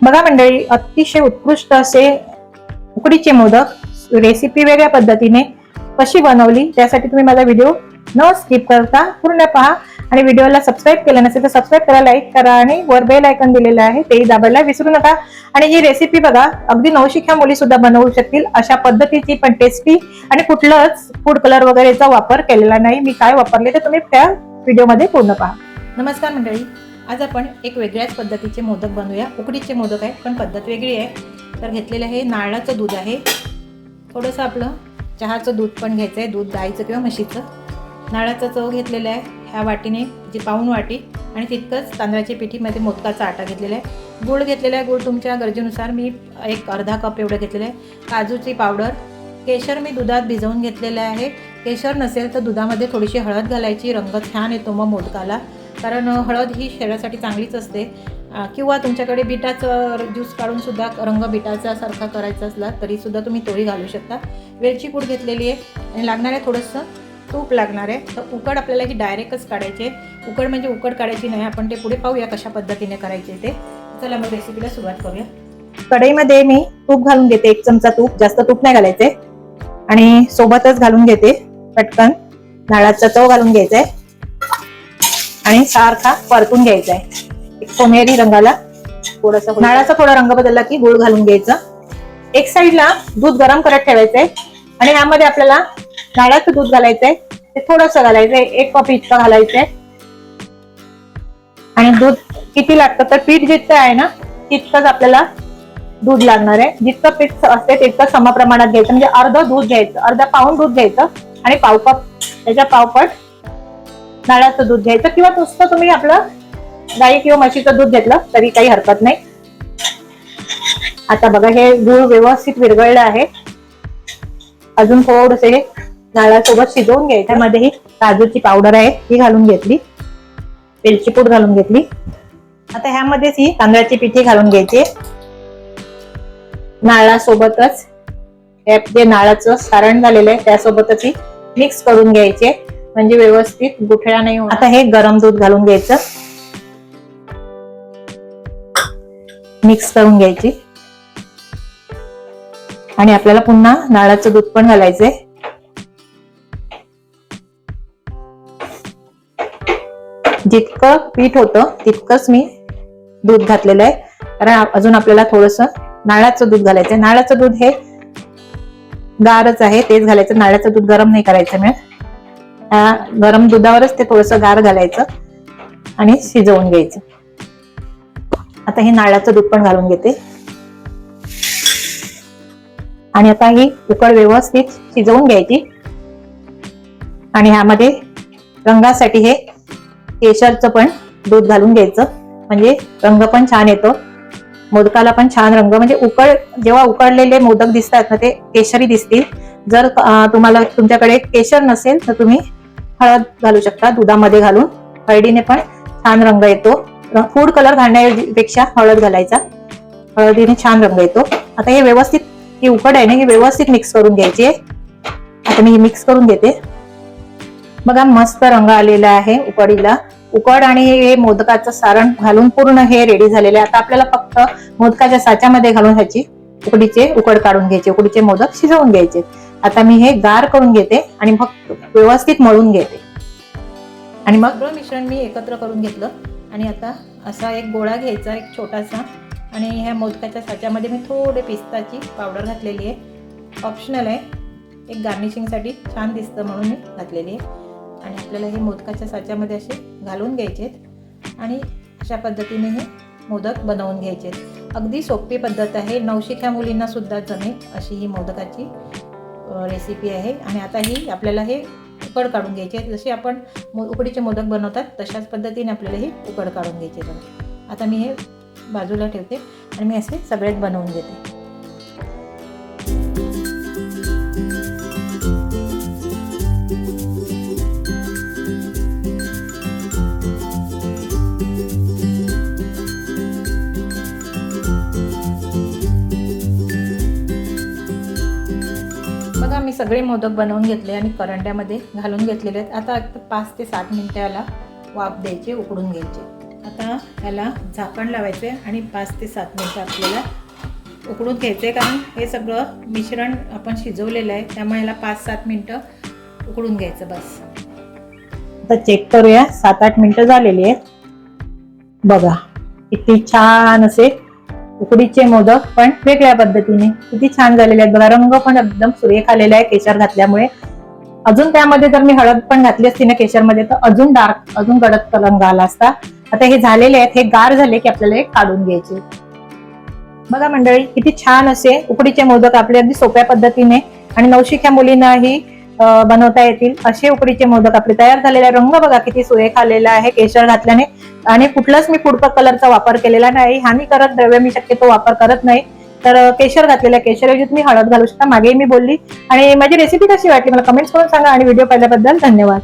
बघा मंडळी, अतिशय उत्कृष्ट असे उकडीचे मोदक रेसिपी वेगळ्या पद्धतीने कशी बनवली त्यासाठी तुम्ही माझा व्हिडिओ न स्किप करता पूर्ण पहा आणि व्हिडिओला सबस्क्राईब केलं नसेल तर सबस्क्राईब करा, लाईक करा आणि वर बेल आयकॉन दिलेला आहे तेही दाबायला विसरू नका। आणि ही रेसिपी बघा अगदी नवशिक्या मुली सुद्धा बनवू शकतील अशा पद्धतीची, पण टेस्टी आणि कुठलंच फूड कलर वगैरेचा वापर केलेला नाही। मी काय वापरले ते तुम्ही त्या व्हिडिओमध्ये पूर्ण पहा। नमस्कार मंडळी, आज आपण एक वेगळ्याच पद्धतीचे मोदक बनवूया। उकडीचे मोदक आहे पण पद्धत वेगळी आहे। तर घेतलेलं आहे नारळाचं दूध आहे, थोडंसं आपलं चहाचं दूध पण घ्यायचं आहे, दूध गाईचं किंवा म्हशीचं। नारळाचं चव घेतलेलं आहे ह्या वाटीने, जी पाऊण वाटी, आणि तितकंच तांदळाच्या पिठीमध्ये मोदकाचा आटा घेतलेला आहे। गूळ घेतलेला आहे, गूळ तुमच्या गरजेनुसार, मी एक अर्धा कप एवढं घेतलेलं आहे। काजूची पावडर, केशर मी दुधात भिजवून घेतलेलं आहे। केशर नसेल तर दुधामध्ये थोडीशी हळद घालायची, रंग छान येतो मग मोदकाला, कारण हळद ही शरीरासाठी चांगलीच असते। किंवा तुमच्याकडे बिटाचं ज्यूस काढून सुद्धा रंग बिटाचा सारखा करायचा असला तरी सुद्धा तुम्ही तोही घालू शकता। वेलची पूड घेतलेली आहे आणि लागणार आहे थोडंसं तूप लागणार आहे। तर उकड आपल्याला ही डायरेक्टच काढायची, उकड म्हणजे उकड काढायची नाही, आपण ते पुढे पाहूया कशा पद्धतीने करायचे ते। चला मग रेसिपीला सुरुवात करूया। कढईमध्ये मी तूप घालून घेते, 1 चमचा तूप, जास्त तूप नाही घालायचे, आणि सोबतच घालून घेते पटकन नारळाचा चव घालून घ्यायचा आहे आणि सारखा परतून घ्यायचा आहे सोनेरी रंगाला। थोडंसं नारळाचा थोडा रंग बदलला की गूळ घालून घ्यायचं। एक साईडला दूध गरम करत ठेवायचंय आणि यामध्ये आपल्याला नारळाचं दूध घालायचंय, ते थोडंसं घालायचंय, 1 कप इतकं घालायचंय। आणि दूध किती लागतं तर पीठ जितकं आहे ना तितकंच आपल्याला दूध लागणार आहे। जितकं पीठ असते तितकं समप्रमाणात घ्यायचं, म्हणजे अर्ध दूध घ्यायचं, अर्धा पाऊण दूध घ्यायचं आणि पाव कप त्याच्या पावपट नारळाचं दूध घ्यायचं, किंवा नुसतं तुम्ही आपलं गाई किंवा म्हशीचं दूध घेतलं तरी काही हरकत नाही। आता बघा हे गूळ व्यवस्थित विरघळलं आहे, अजून थोडंसं हे नारळासोबत शिजवून घ्यायचं। त्यामध्ये ही काजूची पावडर आहे ही घालून घेतली, वेलची पूड घालून घेतली। आता ह्यामध्येच ही तांदळाची पिठी घालून घ्यायची, नारळासोबतच जे नारळाचं सारण झालेलं आहे त्यासोबतच ही मिक्स करून घ्यायचे, म्हणजे व्यवस्थित गुठळ्या नाही होणार। आता हे गरम दूध घालून घ्यायचं, मिक्स करून घ्यायची, आणि आपल्याला पुन्हा नारळाचं दूध पण घालायचंय। जितकं पीठ होतं तितकंच मी दूध घातलेलं आहे, कारण अजून आपल्याला थोडंसं नारळाचं दूध घालायचंय। नारळाचं दूध हे गारच आहे, तेच घालायचं, नारळाचं दूध गरम नाही करायचं। मी गरम दुधावरच ते थोडंसं गार घालायचं आणि शिजवून घ्यायचं। आता हे नारळाचं दूध पण घालून घेते, आणि आता ही उकड व्यवस्थित शिजवून घ्यायची। आणि ह्यामध्ये रंगासाठी हे केशरचं पण दूध घालून घ्यायचं, म्हणजे रंग पण छान येतो, मोदकाला पण छान रंग, म्हणजे जेव्हा उकडलेले मोदक दिसतात ना ते केशरी दिसतील। जर तुम्हाला तुमच्याकडे केशर नसेल तर तुम्ही हळद घालू शकता, दुधामध्ये घालून, हळदीने पण छान रंग येतो। फूड कलर घालण्यापेक्षा हळद घालायचा, हळदीने छान रंग येतो। आता हे व्यवस्थित, ही उकड आहे ना ही व्यवस्थित मिक्स करून घ्यायची आहे। आता मी ही मिक्स करून घेते, बघा मस्त रंग आलेला आहे उकडीला। उकड आणि हे मोदकाचं सारण घालून पूर्ण हे रेडी झालेले आहे। आता आपल्याला फक्त मोदकाच्या साच्यामध्ये घालून ह्याची उकडीचे उकड काढून घ्यायचे, उकडीचे मोदक शिजवून घ्यायचे। आता मी हे गार करून घेते आणि मग व्यवस्थित मळून घेते, आणि मग सगळं मिश्रण मी एकत्र करून घेतलं। आणि आता असा एक गोळा घ्यायचा, एक छोटासा, आणि ह्या मोदकाच्या साच्यामध्ये मी थोडे पिस्ताची पावडर घातलेली आहे, ऑप्शनल आहे, एक गार्निशिंगसाठी छान दिसतं म्हणून मी घातलेली आहे। आणि आपल्याला हे मोदकाच्या साच्यामध्ये असे घालून घ्यायचे आणि अशा पद्धतीने हे मोदक बनवून घ्यायचे। अगदी सोपी पद्धत आहे, नवशिक्या मुलींना सुद्धा जमेल अशी ही मोदकाची रेसिपी आहे। आणि आता ही आपल्याला हे उकड काढून घ्यायची आहे, जशी आपण उकडीचे मोदक बनवतात तशाच पद्धतीने आपल्याला ही उकड काढून घ्यायची आहे। आता मी हे बाजूला ठेवते आणि मी असे सगळेच बनवून घेते। बघा मी सगळे मोदक बनवून घेतले आणि करंड्यामध्ये घालून घेतलेले आहेत। आता 5 ते 7 मिनिटाला वाफ द्यायची, उकडून घ्यायचे। आता ह्याला झाकण लावायचे आणि 5 ते 7 मिनिटं आपल्याला उकडून घ्यायचे, कारण हे सगळं मिश्रण आपण शिजवलेलं आहे, त्यामुळे याला 5-7 मिनिटं उकडून घ्यायचं बस. आता चेक करूया. 7-8 मिनिटं झालेली आहेत. बघा किती छान असे उकडीचे मोदक पण वेगळ्या पद्धतीने किती छान झालेले आहेत बघा. रंग पण एकदम सुरेख आलेला आहे केशर घातल्यामुळे. अजून त्यामध्ये जर मी हळद पण घातली असती ना केशरमध्ये तर अजून डार्क, अजून गडद रंग आला असता. आता हे झालेले आहेत, हे गार झाले की आपल्याला हे काढून घ्यायचे. बघा मंडळी किती छान असे उकडीचे मोदक आपले अगदी सोप्या पद्धतीने आणि नवशिक्या मुलींनाही बनवता येतील असे उकडीचे मोदक आपले तयार झालेले. रंग बघा किती सुरेख आलेला आहे केशर घातल्याने, आणि कुठलाच मी फूड कलरचा वापर केलेला नाही. हानिकारक द्रव्य मी शक्यतो वापर करत नाही. तर केशर घातलेल्या केशरऐवजी तुम्ही हळद घालू शकता, मागेही मी बोलली. आणि माझी रेसिपी कशी वाटली मला कमेंट्स करून सांगा, आणि व्हिडिओ पाहिल्याबद्दल धन्यवाद.